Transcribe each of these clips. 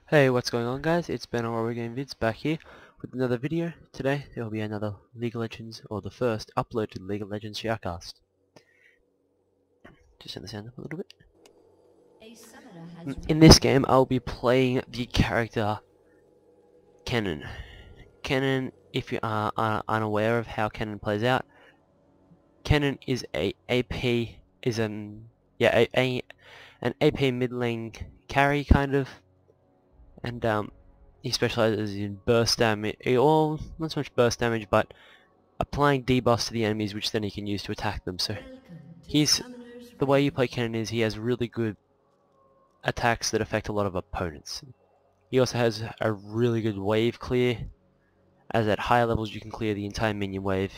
Hey, what's going on guys? It's Ben or Game Vids back here with another video. Today there will be another League of Legends, or the first uploaded League of Legends shoutcast. Just turn the sound up a little bit. In this game I'll be playing the character Kennen. Kennen, if you are unaware of how Kennen plays out, Kennen is an AP mid lane carry kind of. And he specializes in burst damage, or not so much burst damage, but applying debuffs to the enemies, which then he can use to attack them. So the way you play Kennen is he has really good attacks that affect a lot of opponents. He also has a really good wave clear, as at higher levels you can clear the entire minion wave,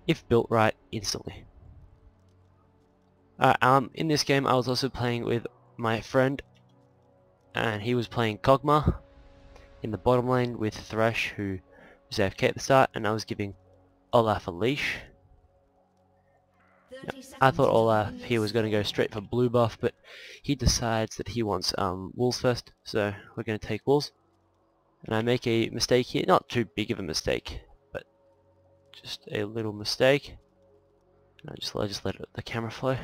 if built right, instantly. In this game I was also playing with my friend, and he was playing Kog'Maw in the bottom lane with Thresh, who was AFK at the start, and I was giving Olaf a leash. I thought Olaf here was going to go straight for blue buff, but he decides that he wants wolves first, so we're going to take wolves. And I make a mistake here, not too big of a mistake, but just a little mistake. And I just let the camera flow.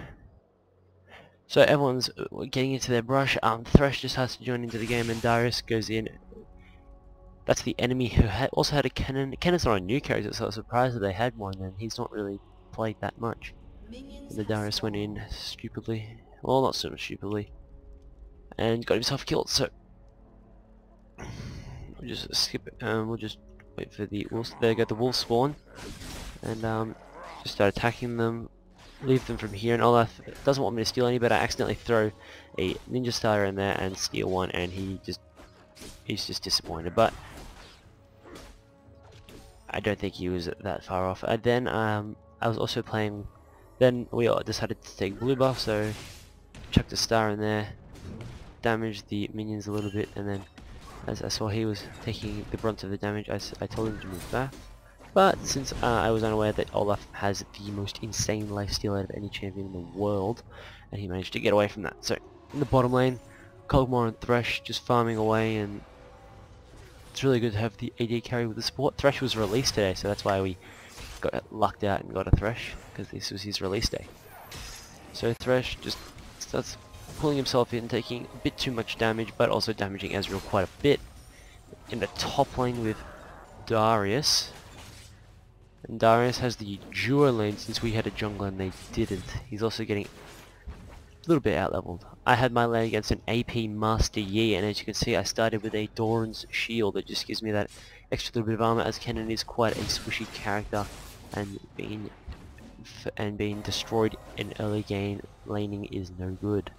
So everyone's getting into their brush. Thresh just has to join into the game, and Darius goes in. That's the enemy who also had a Kennen. Kennen's not a new character, so I was surprised that they had one, and he's not really played that much. And the Darius went in stupidly. Well, not so much stupidly. And got himself killed, so we'll just skip it. We'll just wait for the wolves. There go the wolves spawn. And just start attacking them. Leave them from here, and Olaf doesn't want me to steal any, but I accidentally throw a ninja star in there and steal one, and he's just disappointed. But I don't think he was that far off. Then I was also playing. Then we all decided to take blue buff, so chucked a star in there, damaged the minions a little bit, and then as I saw he was taking the brunt of the damage, I told him to move back. But since I was unaware that Olaf has the most insane lifesteal out of any champion in the world, and he managed to get away from that. So in the bottom lane, Kog'Maw and Thresh just farming away, and it's really good to have the AD carry with the support. Thresh was released today, so that's why we got lucked out and got a Thresh, because this was his release day. So Thresh just starts pulling himself in, taking a bit too much damage, but also damaging Ezreal quite a bit. In the top lane with Darius. And Darius has the duo lane since we had a jungler and they didn't. He's also getting a little bit out-leveled. I had my lane against an AP Master Yi, and as you can see I started with a Doran's shield that just gives me that extra little bit of armor, as Kennen is quite a squishy character, and being destroyed in early game laning is no good.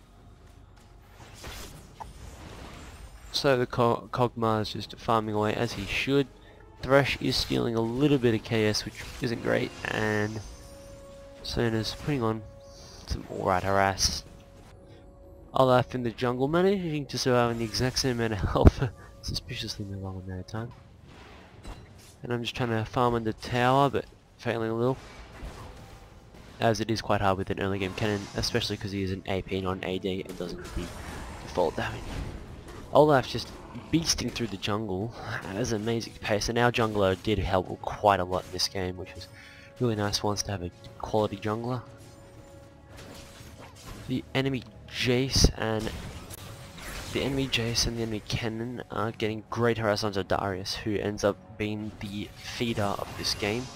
So the Kog'Maw is just farming away as he should. Thresh is stealing a little bit of KS, which isn't great, and Sona's putting on some alright harass. Olaf in the jungle, managing to survive in the exact same amount of health for suspiciously long amount of time. And I'm just trying to farm in the tower, but failing a little, as it is quite hard with an early game Kennen, especially because he is an AP not an AD and doesn't get the default damage. Olaf just beasting through the jungle at an amazing pace, and our jungler did help quite a lot in this game, which was really nice for once to have a quality jungler. The enemy Jace and the enemy Kennen are getting great harass onto Darius, who ends up being the feeder of this game.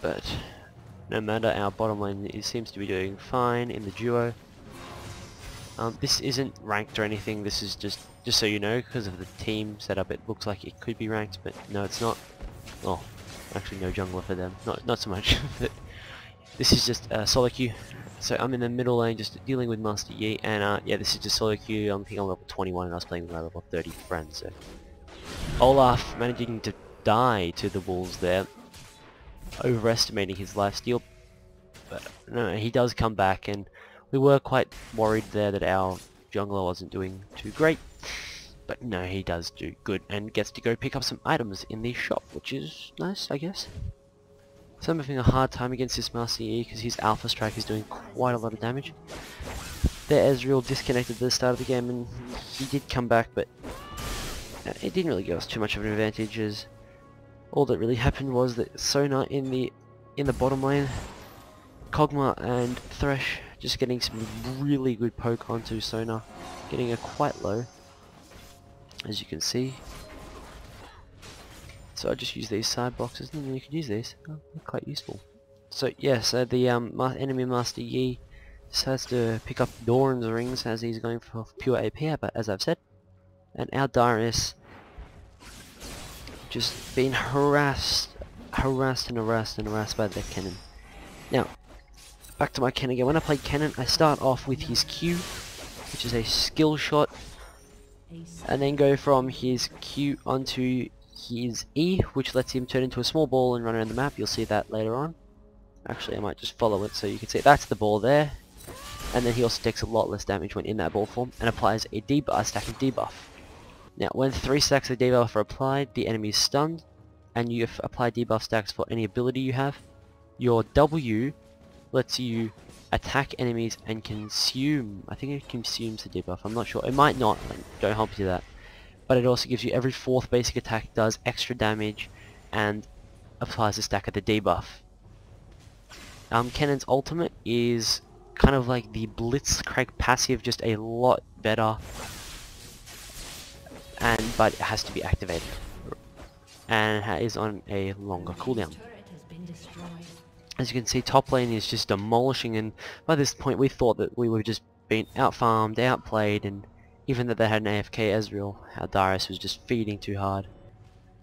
But no matter, our bottom lane seems to be doing fine in the duo. This isn't ranked or anything, this is just so you know, because of the team setup it looks like it could be ranked, but no it's not. Well, actually no jungler for them, not so much, but this is just solo queue. So I'm in the middle lane just dealing with Master Yi, and yeah, this is just solo queue. I think I'm level 21 and I was playing with my level 30 friend, so Olaf managing to die to the wolves there, overestimating his lifesteal, but no, he does come back, and we were quite worried there that our jungler wasn't doing too great, but no, he does do good and gets to go pick up some items in the shop, which is nice, I guess. So I'm having a hard time against this Master Yi because his Alpha Strike is doing quite a lot of damage. There Ezreal disconnected at the start of the game, and he did come back, but it didn't really give us too much of an advantage, as all that really happened was that Sona in the bottom lane, Kog'Maw and Thresh just getting some really good poke onto Sona, getting her quite low, as you can see. So I just use these side boxes, and you can use these. Oh, they're quite useful. So yeah, so the enemy Master Yi decides to pick up Doran's rings as he's going for pure AP, but as I've said, and our Darius just being harassed by the Kennen. Now, back to my Kennen again. When I play Kennen, I start off with his Q, which is a skill shot, and then go from his Q onto his E, which lets him turn into a small ball and run around the map. You'll see that later on. Actually, I might just follow it so you can see that's the ball there. And then he also takes a lot less damage when in that ball form, and applies a stack of debuff. Now, when 3 stacks of debuff are applied, the enemy is stunned, and you apply debuff stacks for any ability you have. Your W lets you attack enemies and consume. I think it consumes the debuff. I'm not sure. It might not. Don't hold me to that. But it also gives you every 4th basic attack does extra damage, and applies a stack of the debuff. Kennen's ultimate is kind of like the Blitzcrank passive, just a lot better, but it has to be activated, and it is on a longer cooldown. As you can see, top lane is just demolishing, and by this point we thought that we were just being out-farmed, outplayed, and even that they had an AFK Ezreal, our Darius was just feeding too hard.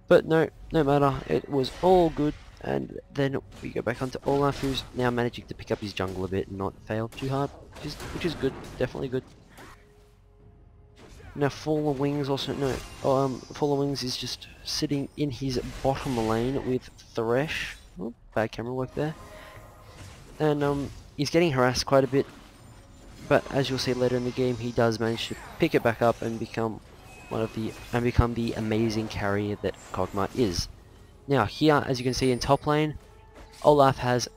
But no matter, it was all good. And then we go back onto Olaf, who's now managing to pick up his jungle a bit and not fail too hard, which is good, definitely good. Now Fallen Wings Fallen Wings is just sitting in his bottom lane with Thresh. Oh, bad camera work there. And he's getting harassed quite a bit, but as you'll see later in the game, he does manage to pick it back up and become the amazing carry that Kog'Maw is. Now here, as you can see in top lane, Olaf has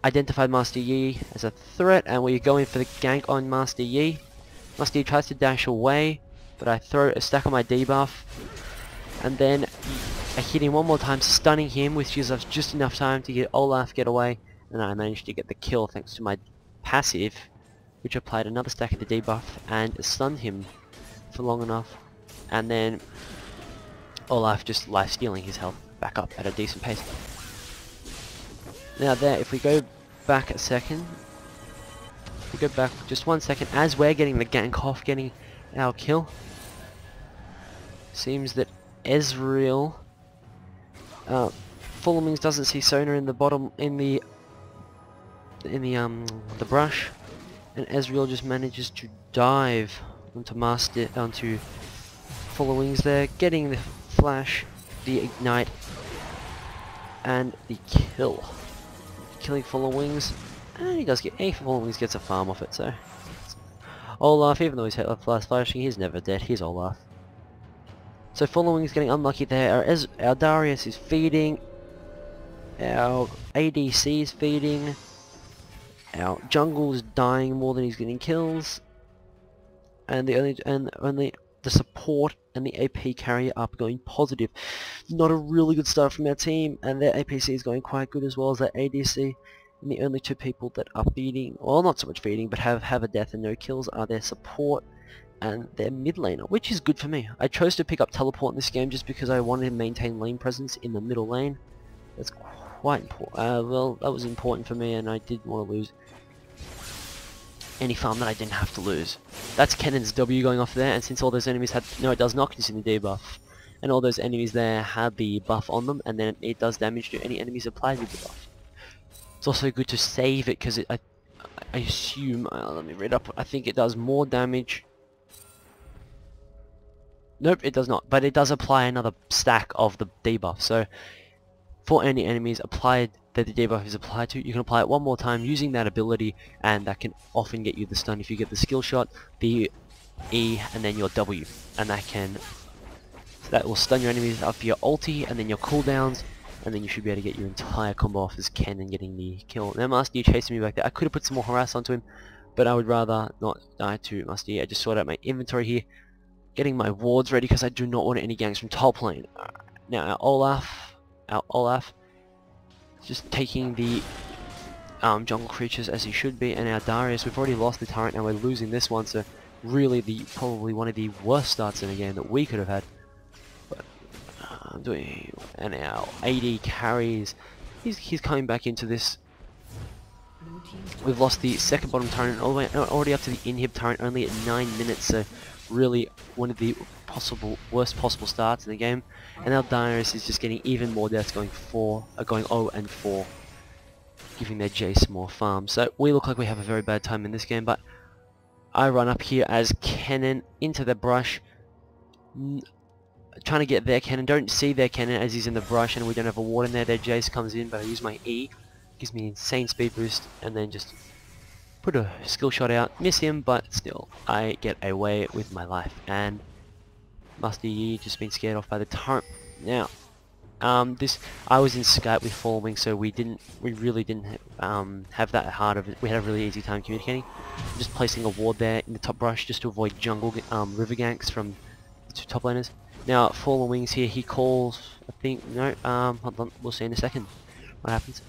identified Master Yi as a threat, and we're going for the gank on Master Yi. Master Yi tries to dash away, but I throw a stack on my debuff, and then I hit him one more time, stunning him, which gives us just enough time to get Olaf get away, and I managed to get the kill thanks to my passive, which applied another stack of the debuff and stunned him for long enough, and then Olaf just life-stealing his health back up at a decent pace. Now there, if we go back a second, we go back just 1 second, as we're getting the gank off, getting our kill, seems that Ezreal, Fallen Wings doesn't see Sona in the bottom, in the brush, and Ezreal just manages to dive onto Fallen Wings there, getting the flash, the ignite, and the kill. Killing Fallen Wings, and he does get Fallen Wings gets a farm off it, so Olaf, even though he's hit last flashing, he's never dead, he's Olaf. So Fallen Wings getting unlucky there. Our Darius is feeding, our ADC is feeding, our jungle is dying more than he's getting kills, and only the support and the AP carrier up going positive. Not a really good start from our team, and their APC is going quite good as well as their ADC. And the only 2 people that are feeding, well, not so much feeding, but have a death and no kills are their support and their mid laner, which is good for me. I chose to pick up teleport in this game just because I wanted to maintain lane presence in the middle lane. That's quite important. Well, that was important for me, and I didn't want to lose any farm that I didn't have to lose. That's Kennen's W going off there, and since all those enemies had... No, it does not consume the debuff. And all those enemies there had the buff on them, and then it does damage to any enemies applied with the buff. It's also good to save it, because I assume... let me read up. I think it does more damage... Nope, it does not. But it does apply another stack of the debuff. So, for any enemies applied that the debuff is applied to, you can apply it one more time using that ability, and that can often get you the stun if you get the skill shot, the E, and then your W, and that will stun your enemies up for your ulti, and then your cooldowns, and then you should be able to get your entire combo off as Kennen getting the kill. Now Master Yi chasing me back there. I could have put some more harass onto him, but I would rather not die to Master Yi. I just sort out my inventory here, getting my wards ready because I do not want any ganks from top lane. Now our Olaf, just taking the jungle creatures as he should be, and our Darius, we've already lost the turret, and we're losing this one, so really probably one of the worst starts in the game that we could have had. But and our AD carries, he's coming back into this. We've lost the second bottom turret already up to the inhib turret only at 9 minutes, so really one of the worst possible starts in the game. And our Darius is just getting even more deaths, going 0 and 4, giving their Jace more farm. So we look like we have a very bad time in this game, but I run up here as Kennen into the brush, trying to get their Kennen. Don't see their Kennen as he's in the brush, and we don't have a ward in there. Their Jace comes in, but I use my E, gives me insane speed boost, and then just put a skill shot out, miss him, but still I get away with my life. And Master Yi just been scared off by the turret. Now I was in Skype with Following, so we really didn't have that hard of it. We had a really easy time communicating. I'm just placing a ward there in the top brush just to avoid jungle river ganks from the two top laners. Now Following's here, he calls, I think, no, hold on, we'll see in a second what happens.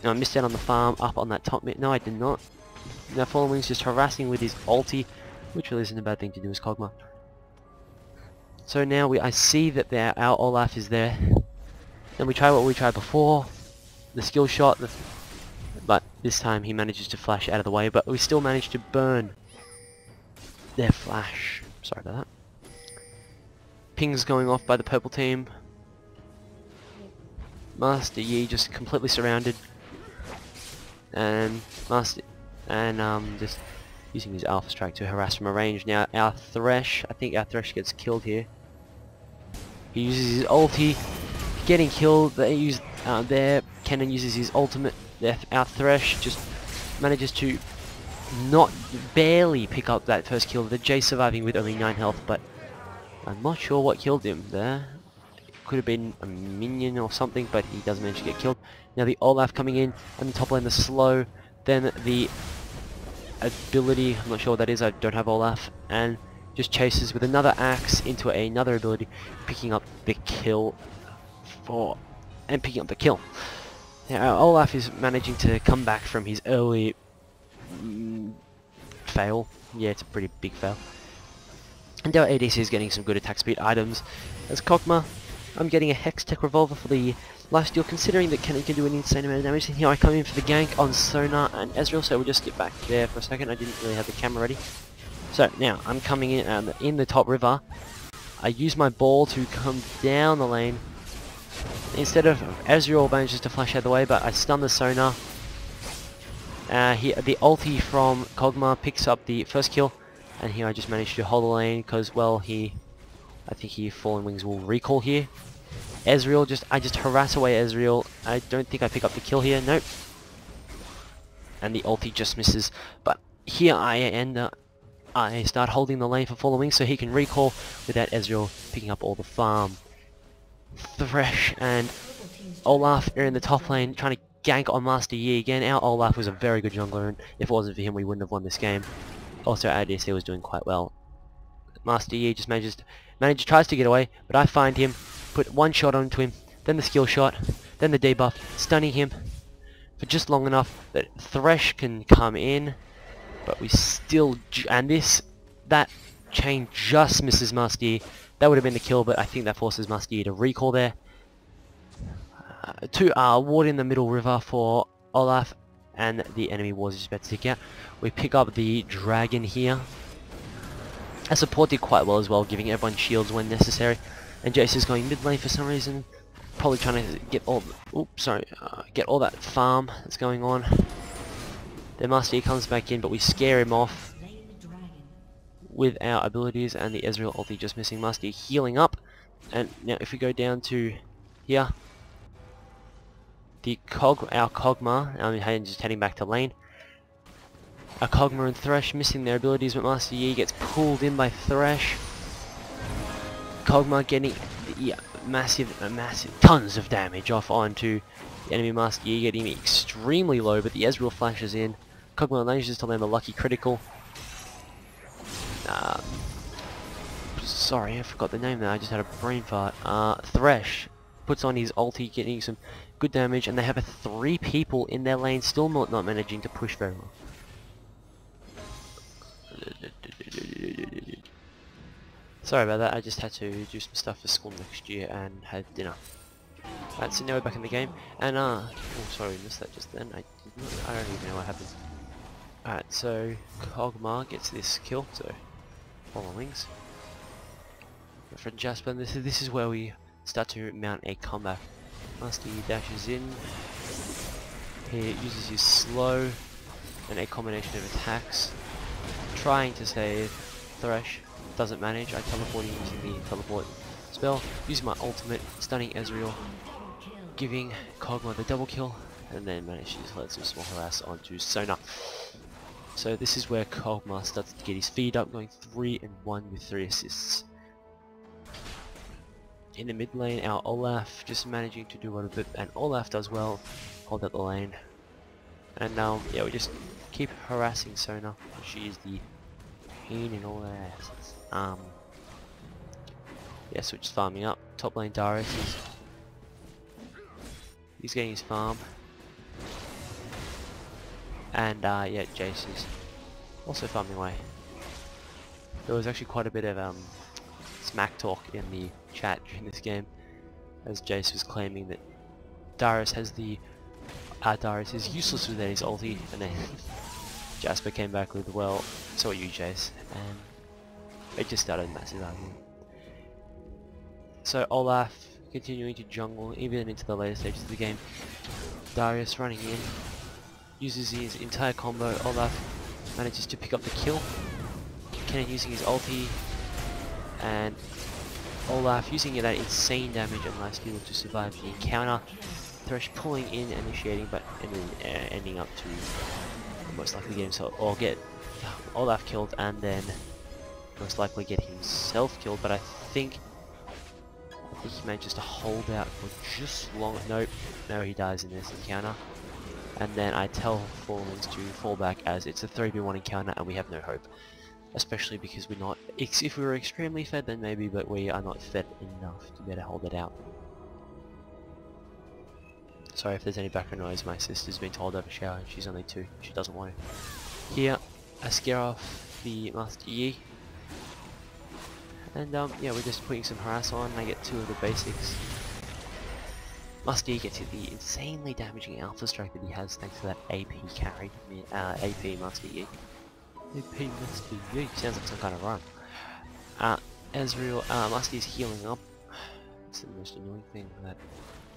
Now I missed out on the farm up on that top mid. No, I did not. Now Following's just harassing with his ulti, which really isn't a bad thing to do as Kog'Maw. So now I see that our Olaf is there. Then we try what we tried before, the skill shot, but this time he manages to flash out of the way, but we still manage to burn their flash. Sorry about that. Pings going off by the purple team. Master Yi just completely surrounded, and just using his Alpha Strike to harass from a range. Now our Thresh, I think our Thresh gets killed here. He uses his ulti, getting killed. They use there. Kennen uses his ultimate. Our Thresh just manages to barely pick up that first kill. The Jace surviving with only 9 health, but I'm not sure what killed him there. It could have been a minion or something, but he does manage to get killed. Now the Olaf coming in, and the top lane the slow. Then the ability, I'm not sure what that is, I don't have Olaf, and just chases with another axe into another ability, picking up the kill Now our Olaf is managing to come back from his early fail. Yeah, it's a pretty big fail. And our ADC is getting some good attack speed items. As Kog'Maw, I'm getting a Hex Tech Revolver for the lifesteal, considering that Kennen can do an insane amount of damage. And here I come in for the gank on Sonar and Ezreal, so we'll just skip back there for a second. I didn't really have the camera ready. So now I'm coming in the top river. I use my ball to come down the lane. Instead of Ezreal manages to flash out of the way, but I stun the Sonar. The ulti from Kog'Maw picks up the first kill, and here I just managed to hold the lane because, well, I think Fallen Wings will recall here. Ezreal, I just harass away Ezreal. I don't think I pick up the kill here. Nope. And the ulti just misses. But here I start holding the lane for Fallen Wings so he can recall without Ezreal picking up all the farm. Thresh and Olaf are in the top lane trying to gank on Master Yi again. Our Olaf was a very good jungler, and if it wasn't for him we wouldn't have won this game. Also our ADC was doing quite well. Master Yi just tries to get away, but I find him, put one shot onto him, then the skill shot, then the debuff, stunning him for just long enough that Thresh can come in, but we still, and that chain just misses Master Yi. That would have been the kill, but I think that forces Master Yi to recall there. Ward in the middle river for Olaf, and the enemy ward is just about to take out. We pick up the dragon here. Our support did quite well as well, giving everyone shields when necessary. And Jace is going mid lane for some reason, probably trying to get all that farm that's going on. Then Master Yi comes back in, but we scare him off with our abilities, and the Ezreal ulti just missing. Master Yi healing up. And now if we go down to here, our Kog'Maw, just heading back to lane. Our Kog'Maw and Thresh missing their abilities, but Master Yi gets pulled in by Thresh. Kog'Maw getting yeah, massive, tons of damage off onto the enemy Master Yi, getting extremely low, but the Ezreal flashes in. Kog'Maw manages to land a lucky critical. Sorry, I forgot the name there, I just had a brain fart. Thresh puts on his ulti, getting some good damage, and they have 3 people in their lane, still not managing to push very well. Sorry about that, I just had to do some stuff for school next year and had dinner. Alright, so now we're back in the game, and oh sorry, we missed that just then, I don't even know what happened. Alright, so Kog'Maw gets this kill, so followings. My friend Jasper, and this is where we start to mount a comeback. Master Yi dashes in, he uses his slow and a combination of attacks, trying to save Thresh. Doesn't manage. I teleport him using the teleport spell, using my ultimate, stunning Ezreal, giving Kog'Maw the double kill, and then manage to just let some small harass onto Sona. So this is where Kog'Maw starts to get his feet up, going 3-1 with 3 assists. In the mid lane, our Olaf just managing to do a little bit, and Olaf does well, hold up the lane. And now, yeah, we just keep harassing Sona. She is the pain in all their asses. Yeah, so we're just farming up. Top lane Darius he's getting his farm. And yeah, Jace is also farming away. There was actually quite a bit of smack talk in the chat during this game, as Jace was claiming that Darius has the Darius is useless without his ulti, and then Jasper came back with, well, so are you, Jace, and it just started a massive argument. So Olaf continuing to jungle even into the later stages of the game. Darius running in, uses his entire combo. Olaf manages to pick up the kill. Kennen using his ulti, and Olaf using that insane damage and last skill to survive the encounter. Thresh pulling in, initiating, but ending up to most likely get himself, or get Olaf killed, and then most likely get himself killed. But I think he manages to hold out for just long. Nope, no, he dies in this encounter. And then I tell Fallings to fall back, as it's a 3v1 encounter and we have no hope. Especially because we're not, if we were extremely fed then maybe, but we are not fed enough to be able to hold it out. Sorry if there's any background noise, my sister's been told to have a shower and she's only 2, she doesn't want to. Here, I scare off the Master Yi. And yeah, we're just putting some harass on, I get 2 of the basics. Master Yi gets hit the insanely damaging Alpha Strike that he has thanks to that AP carry, AP Master Yi. AP Master Yi, sounds like some kind of run. Ezreal, Master Yi's healing up. It's the most annoying thing, that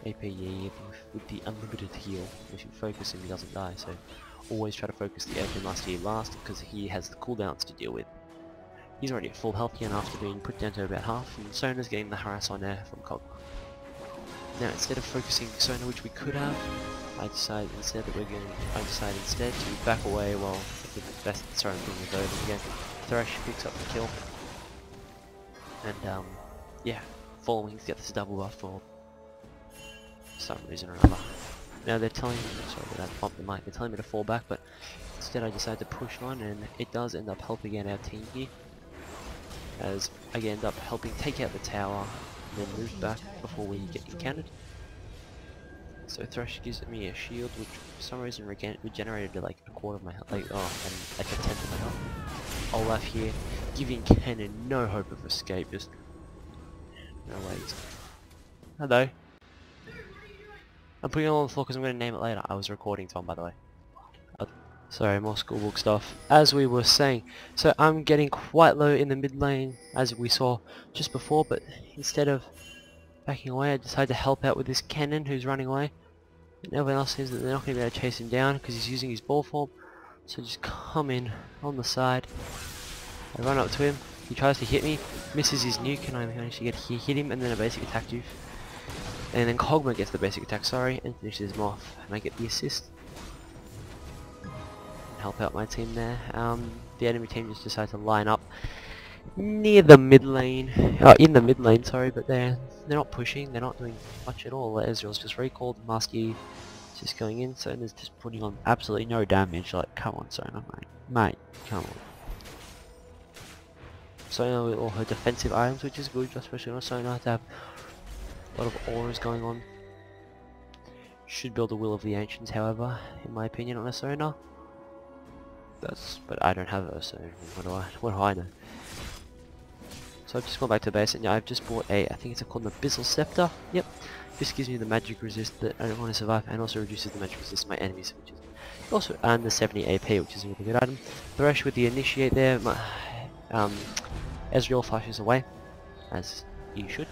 AP Yi with the unlimited heal. If you focus him, he doesn't die, so always try to focus the AP Master Yi last, because he has the cooldowns to deal with. He's already at full health again after being put down to about half, and Sona's getting the harass on air from Kog'Maw. Now instead of focusing Sona, which we could have, I decided instead to back away while the best throw thing was over again. Thresh picks up the kill. And yeah, Fallings get this double buff for some reason or another. Now they're telling me, sorry about that, bump the mic, they're telling me to fall back, but instead I decided to push on, and it does end up helping out our team here, as I end up helping take out the tower, and then move back before we get encountered. So Thresh gives me a shield, which for some reason regenerated to like a quarter of my health, like, oh, and like a tenth of my health. Olaf here, giving Kennen no hope of escape, just no ways. Hello. I'm putting it on the floor because I'm going to name it later. I was recording, Tom, by the way. Sorry, more schoolbook stuff. As we were saying, so I'm getting quite low in the mid lane, as we saw just before, but instead of backing away, I decided to help out with this Kennen who's running away. And everyone else seems that they're not going to be able to chase him down because he's using his ball form. So just come in on the side. I run up to him. He tries to hit me, misses his nuke, and I manage to hit him, and then a basic attack juice. And then Kog'Maw gets the basic attack, and finishes him off, and I get the assist. Help out my team there. The enemy team just decided to line up near the mid lane, in the mid lane, sorry, but they're they're not pushing, they're not doing much at all. Ezreal's just recalled, Muskie just going in, Sona's just putting on absolutely no damage. Like, come on, Sona, mate, come on. Sona with all her defensive items, which is good, especially on Sona to have a lot of auras going on. Should build a Will of the Ancients, however, in my opinion, on a Sona. But I don't have her, so what do I know? So I've just gone back to base, and yeah, I've just bought I think it's called an Abyssal Scepter. Yep, this gives me the magic resist that I don't want to survive, and also reduces the magic resist to my enemies, which is also, and the 70 AP, which is a really good item. Thresh with the initiate there. Ezreal flashes away, as you should.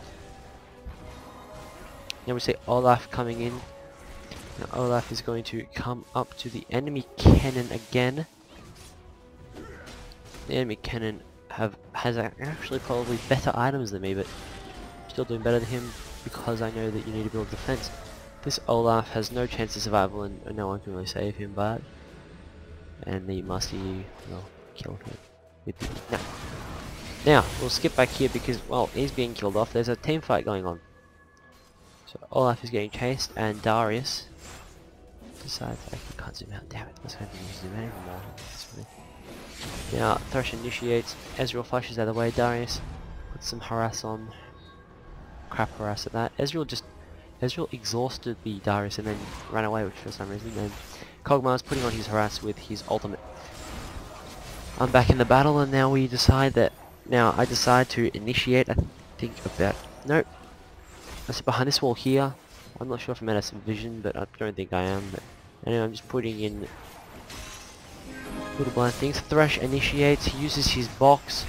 Now we see Olaf coming in. Now Olaf is going to come up to the enemy Kennen again. The enemy Kennen has actually probably better items than me, but still doing better than him because I know that you need to build defense. This Olaf has no chance of survival, and no one can really save him, but and the Musty will kill him with the Now we'll skip back here because, well, he's being killed off. There's a team fight going on. So Olaf is getting chased, and Darius decides I can't zoom out. Damn it! Let's go and zoom out even more. Now Thresh initiates. Ezreal flashes out of the way. Darius puts some harass on. Crap harass at that. Ezreal exhausted the Darius and then ran away, which for some reason. Then Kog'Maw's putting on his harass with his ultimate. I'm back in the battle, and now we decide that. Now I decide to initiate. I think about nope. I sit behind this wall here. I'm not sure if I'm out of some vision, but I don't think I am. But anyway, I'm just putting in little blind things. Thresh initiates. He uses his box.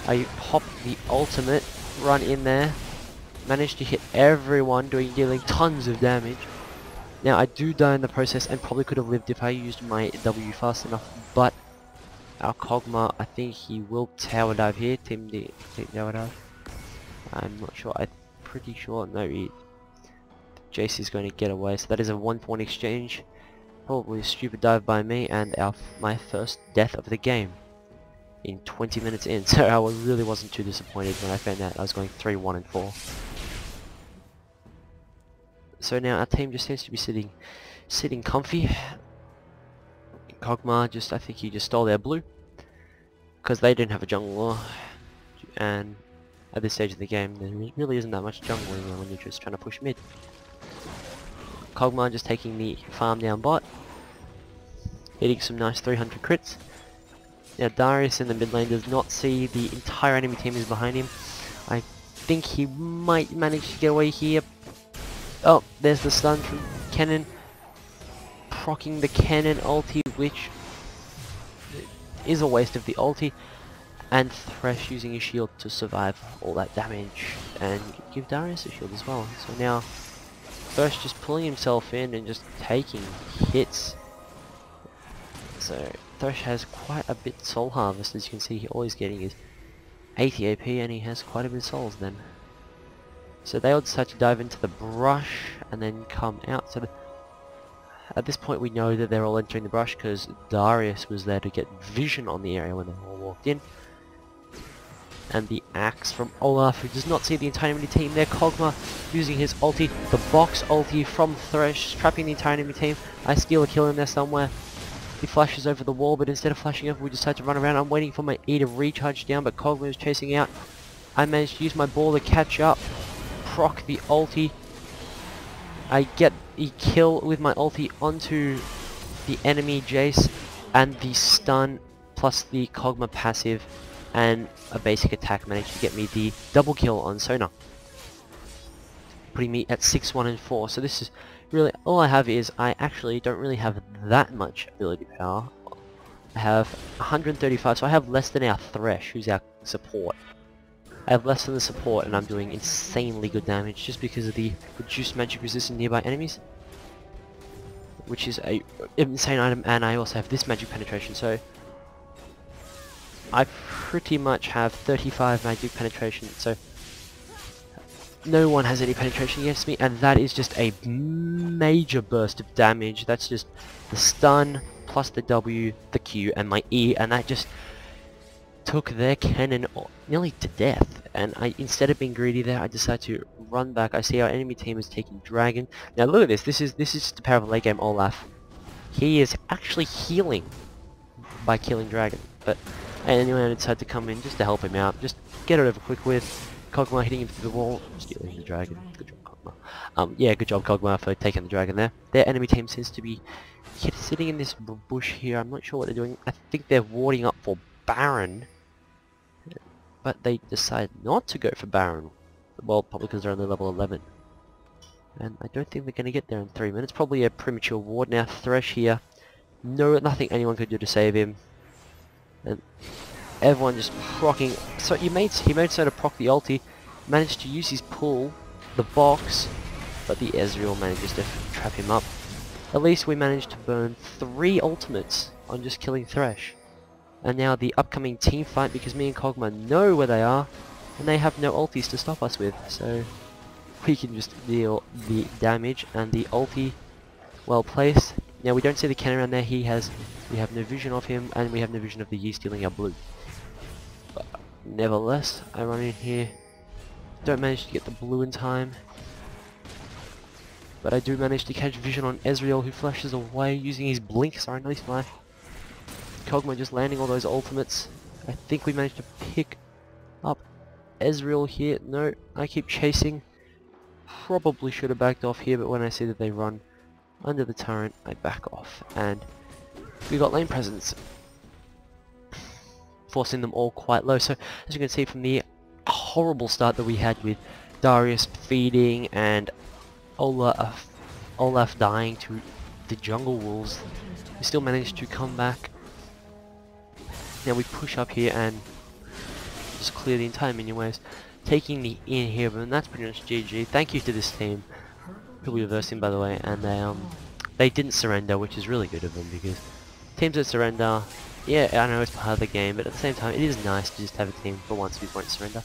I hop the ultimate, run in there, manage to hit everyone, dealing tons of damage. Now I do die in the process, and probably could have lived if I used my W fast enough, but our Kog'Maw, I think he will tower dive here. Team tower dive. I'm not sure. I'm pretty sure. No, Jace is going to get away. So that is a 1-point exchange. Probably a stupid dive by me, and my first death of the game in 20 minutes in. So I really wasn't too disappointed when I found out I was going 3-1 and 4. So now our team just seems to be sitting comfy. Kog'Maw I think he just stole their blue because they didn't have a jungler, and at this stage of the game there really isn't that much jungling when you're just trying to push mid. Kog'Maw just taking the farm down bot, hitting some nice 300 crits. Now Darius in the mid lane does not see the entire enemy team is behind him. I think he might manage to get away here. Oh, there's the stun from Kennen. Procking the Kennen ulti, which is a waste of the ulti, and Thresh using his shield to survive all that damage and give Darius a shield as well. So now Thresh just pulling himself in and just taking hits. So Thresh has quite a bit soul harvest, as you can see. All he's getting is 80 AP, and he has quite a bit of souls then. So they all decide to dive into the brush and then come out. So at this point we know that they're all entering the brush because Darius was there to get vision on the area when they all walked in. And the axe from Olaf, who does not see the entire enemy team there. Kog'Maw using his ulti, the box ulti from Thresh, trapping the entire enemy team. I steal a kill in there somewhere. He flashes over the wall, but instead of flashing over, we decide to run around. I'm waiting for my E to recharge down, but Kog'Maw is chasing out. I managed to use my ball to catch up, proc the ulti. I get the kill with my ulti onto the enemy Jace, and the stun plus the Kog'Maw passive and a basic attack managed to get me the double kill on Sona, putting me at 6-1 and 4. So this is really all I have. Is I actually don't really have that much ability power. I have 135, so I have less than our Thresh, who's our support. I have less than the support, and I'm doing insanely good damage just because of the reduced magic resist in nearby enemies, which is a insane item, and I also have this magic penetration, so I pretty much have 35 magic penetration, so no one has any penetration against me, and that is just a major burst of damage. That's just the stun, plus the W, the Q, and my E, and that just took their Kennen nearly to death. And instead of being greedy there, I decided to run back, I see our enemy team is taking Dragon. Now look at this. This is just the power of a late game Olaf. He is actually healing by killing Dragon. But anyway, I decided to come in just to help him out. Just get it over quick with Kog'Maw hitting him through the wall, stealing the Dragon. Good job, Kog'Maw. Yeah, good job, Kog'Maw, for taking the Dragon there. Their enemy team seems to be sitting in this bush here. I'm not sure what they're doing. I think they're warding up for Baron. But they decide not to go for Baron. Well, probably because they're only level 11. And I don't think they're going to get there in 3 minutes. Probably a premature ward. Now Thresh here. No, nothing anyone could do to save him. And everyone just procking. So he made so to proc the ulti. Managed to use his pull, the box. But the Ezreal manages to trap him up. At least we managed to burn 3 ultimates on just killing Thresh. And now the upcoming team fight, because me and Kog'Maw know where they are, and they have no ultis to stop us with, so we can just deal the damage. And the ulti, well placed. Now we don't see the Kennen around there. We have no vision of him, and we have no vision of the Yi stealing our blue. But nevertheless, I run in here, don't manage to get the blue in time, but I do manage to catch vision on Ezreal, who flashes away using his blink. Sorry, nice flash. Kog'Maw just landing all those ultimates. I think we managed to pick up Ezreal here. No, I keep chasing. Probably should have backed off here, but when I see that they run under the turret, I back off. And we got lane presence, forcing them all quite low. So as you can see from the horrible start that we had with Darius feeding and Olaf dying to the jungle wolves, we still managed to come back. Now we push up here and just clear the entire minion waves, taking the in here, and that's pretty much GG. Thank you to this team, who we reversed him by the way, and they didn't surrender, which is really good of them, because teams that surrender, yeah, I know it's part of the game, but at the same time it is nice to just have a team for once who won't surrender.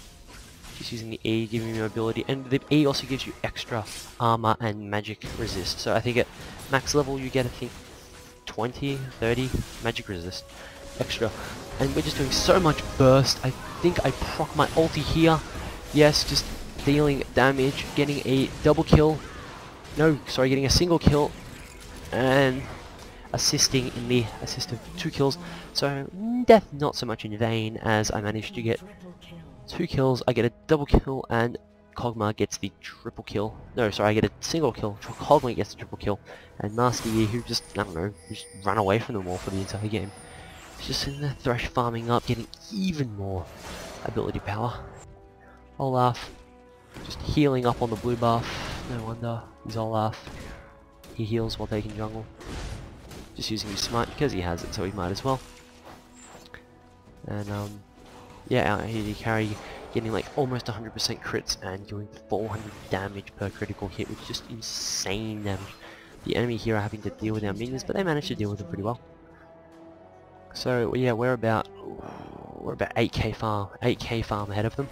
Just using the E, giving you mobility, and the E also gives you extra armor and magic resist. So I think at max level you get, I think, 20, 30 magic resist extra. And we're just doing so much burst. I think I proc my ulti here. Yes, just dealing damage, getting a double kill. No, sorry, getting a single kill. And assisting in the assist of 2 kills. So death not so much in vain, as I managed to get 2 kills. I get a double kill, and Kog'Maw gets the triple kill. No, sorry, I get a single kill. Kog'Maw gets the triple kill. And Master Yi, who just, I don't know, just ran away from them all for the entire game. Just in there, Thresh farming up, getting even more ability power. Olaf, just healing up on the blue buff. No wonder, he's Olaf. He heals while taking jungle. Just using his smite because he has it, so he might as well. And yeah, out here you carry, getting like almost 100% crits and doing 400 damage per critical hit, which is just insane damage. The enemy here are having to deal with our minions, but they managed to deal with them pretty well. So yeah, we're about 8k farm ahead of them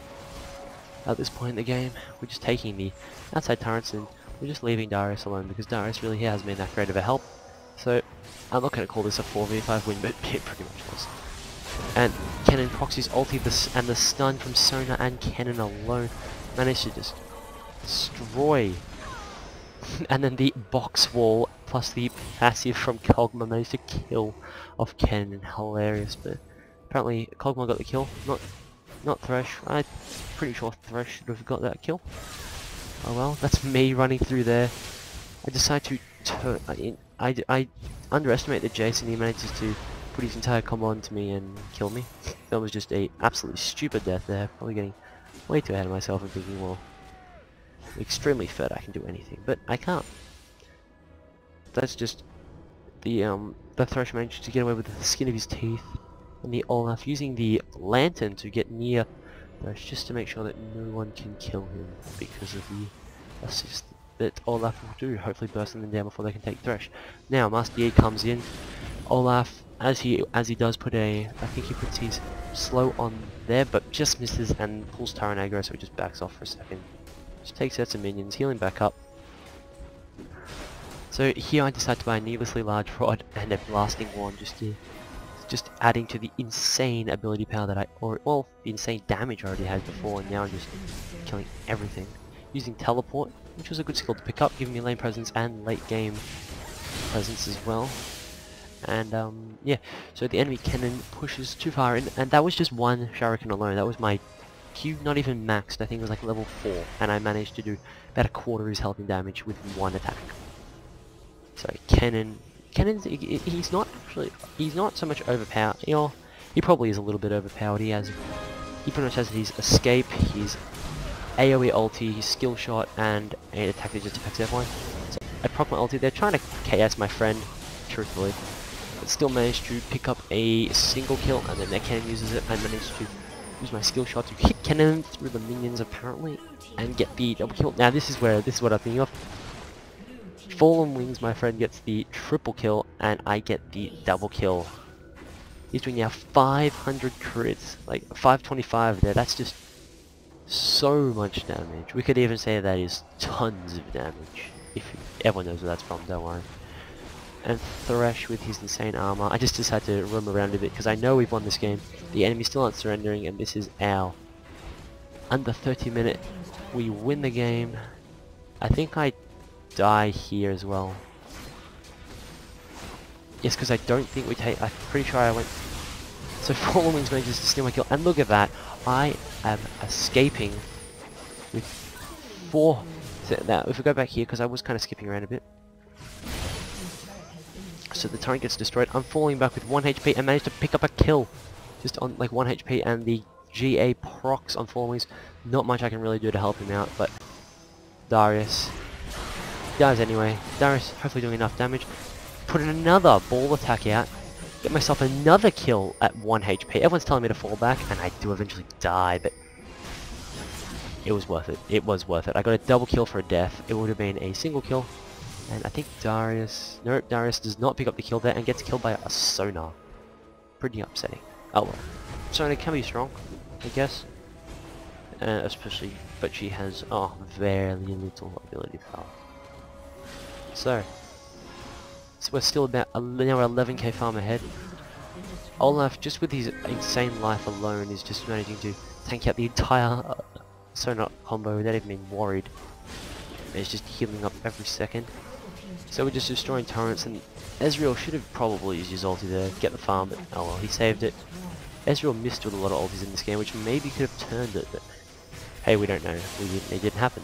at this point in the game. We're just taking the outside turrets and we're just leaving Darius alone, because Darius really has been that great of a help. So I'm not going to call this a 4v5 win, but it pretty much was. And Kennen procs his ulti, and the stun from Sona and Kennen alone managed to just destroy. And then the box wall plus the passive from Kog'Maw managed to kill off Kennen. Hilarious, but apparently Kog'Maw got the kill, not Thresh. I'm pretty sure Thresh should have got that kill. Oh well, that's me running through there. I decide to turn. I underestimate the Jason. He manages to put his entire combo onto me and kill me. That was just a absolutely stupid death there. Probably getting way too ahead of myself and thinking, well, extremely fed, I can do anything, but I can't. That's just the Thresh managed to get away with the skin of his teeth, and the Olaf using the lantern to get near Thresh just to make sure that no one can kill him because of the assist that Olaf will do, hopefully bursting them down before they can take Thresh. Now Master Yi comes in. Olaf, as he does put I think he puts his slow on there, but just misses and pulls Tyrant aggro, so he just backs off for a second. Just takes out some minions, healing back up. So here I decide to buy a needlessly large rod and a blasting wand, just adding to the insane ability power that the insane damage I already had before, and now I'm just killing everything. using teleport, which was a good skill to pick up, giving me lane presence and late game presence as well. And yeah, so the enemy Kennen pushes too far in, and that was just one shuriken alone. That was my Q, not even maxed. I think it was like level 4, and I managed to do about a quarter of his health and damage with one attack. So Kennen's he's not so much overpowered. You know, he probably is a little bit overpowered. He pretty much has his escape, his AoE ulti, his skill shot, and an attack that just affects everyone. So I proc my ulti. They're trying to KS my friend, truthfully, but still managed to pick up a single kill, and then their Kennen uses it. I managed to use my skill shot to hit Kennen through the minions apparently, and get the double kill. Now this is what I'm thinking of. Fallen Wings, my friend, gets the triple kill, and I get the double kill. He's doing now 500 crits, like 525 there. That's just so much damage. We could even say that is tons of damage. If everyone knows where that's from, don't worry. And Thresh with his insane armor. I just decided to roam around a bit because I know we've won this game. The enemy still aren't surrendering, and this is our under 30-minute. We win the game. I think I die here as well. Yes, because I don't think we take. I'm pretty sure I went. So Fallen Wings manages to steal my kill, and look at that! I am escaping with 4. So now, if we go back here, because I was kind of skipping around a bit. So the turret gets destroyed. I'm falling back with 1 HP and managed to pick up a kill, just on like 1 HP, and the GA procs on Fallen Wings. Not much I can really do to help him out, but Darius dies anyway. Darius hopefully doing enough damage. Put another ball attack out. Get myself another kill at 1 HP. Everyone's telling me to fall back, and I do eventually die, but it was worth it. It was worth it. I got a double kill for a death. It would have been a single kill. And I think Darius... Nope, Darius does not pick up the kill there and gets killed by a Sonar. Pretty upsetting. Oh well. Sonar can be strong, I guess. Especially... But she has, very little ability power. So we're still about now 11k farm ahead. Olaf, just with his insane life alone, is just managing to tank out the entire Sonar combo without even being worried. He's just healing up every second. So we're just destroying turrets, and Ezreal should have probably used his ulti there, get the farm, but oh well, he saved it. Ezreal missed with a lot of ultis in this game, which maybe could have turned it, but hey, we don't know. It didn't happen.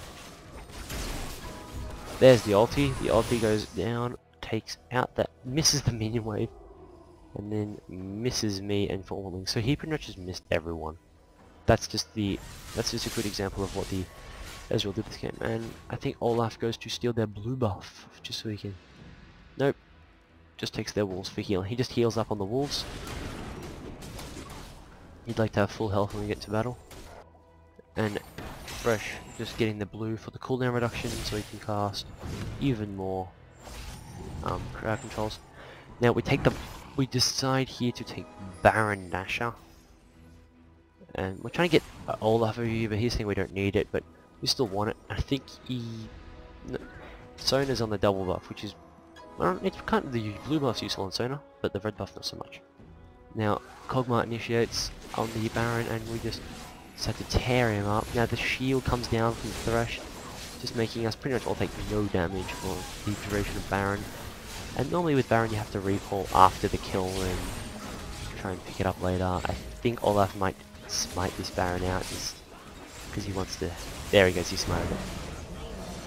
There's the ulti. The ulti goes down, takes out that, misses the minion wave, and then misses me and Falling. So he pretty much just missed everyone. That's just a good example of what the Ezreal did this game. And I think Olaf goes to steal their blue buff, just so he can... Nope. Just takes their wolves for healing. He just heals up on the wolves. He'd like to have full health when we get to battle. And Fresh just getting the blue for the cooldown reduction, so he can cast even more crowd controls. Now we decide here to take Baron Nashor, and we're trying to get Olaf over here, but he's saying we don't need it, but we still want it. I think Sonar's on the double buff, which is, well, it's kind of the blue buff's useful on Sonar, but the red buff not so much. Now Kog'Maw initiates on the Baron, and we just decide to tear him up. Now the shield comes down from Thresh, just making us pretty much all take no damage for the duration of Baron. And normally with Baron you have to recall after the kill and try and pick it up later. I think Olaf might smite this Baron out because he wants to... There he goes, he smited it.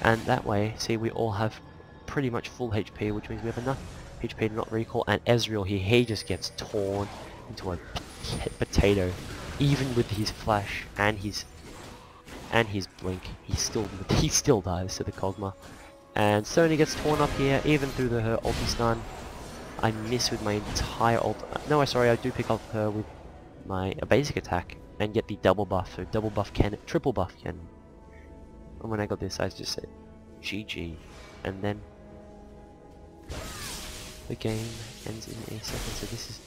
And that way, see, we all have pretty much full HP, which means we have enough HP to not recall. And Ezreal here, he just gets torn into a potato. Even with his flash and his blink, he still dies to the Kog'Maw. And Sonya gets torn up here, even through her ulti stun. I miss with my entire ult. No, sorry, I do pick up her with my basic attack and get the double buff. So double buff Kennen, triple buff Kennen. And when I got this, I just said GG, and then the game ends in a second. So this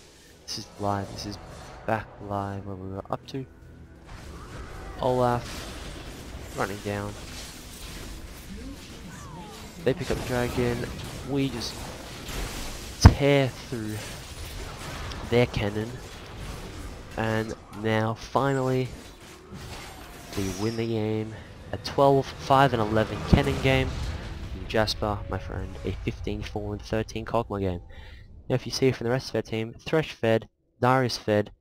is live. This is back live where we were up to. Olaf running down. They pick up the dragon. We just tear through their Kennen, and now finally we win the game. a 12, 5 and 11 Kennen game, and Jasper, my friend, a 15, 4 and 13 Kog'Maw game. Now if you see from the rest of our team, Thresh fed, Darius fed,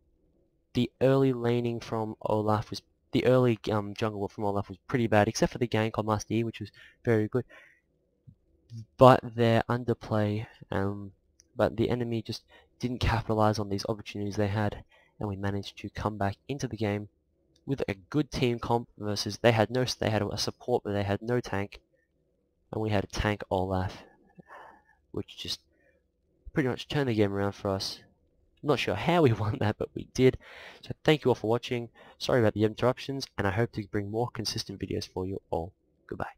the early laning from Olaf was, the early jungle from Olaf was pretty bad, except for the gank on Master Yi, which was very good. But their underplay, but the enemy just didn't capitalize on these opportunities they had, and we managed to come back into the game with a good team comp versus they had a support but they had no tank, and we had a tank Olaf, which just pretty much turned the game around for us. I'm not sure how we won that, but we did. So thank you all for watching. Sorry about the interruptions, and I hope to bring more consistent videos for you all. Goodbye.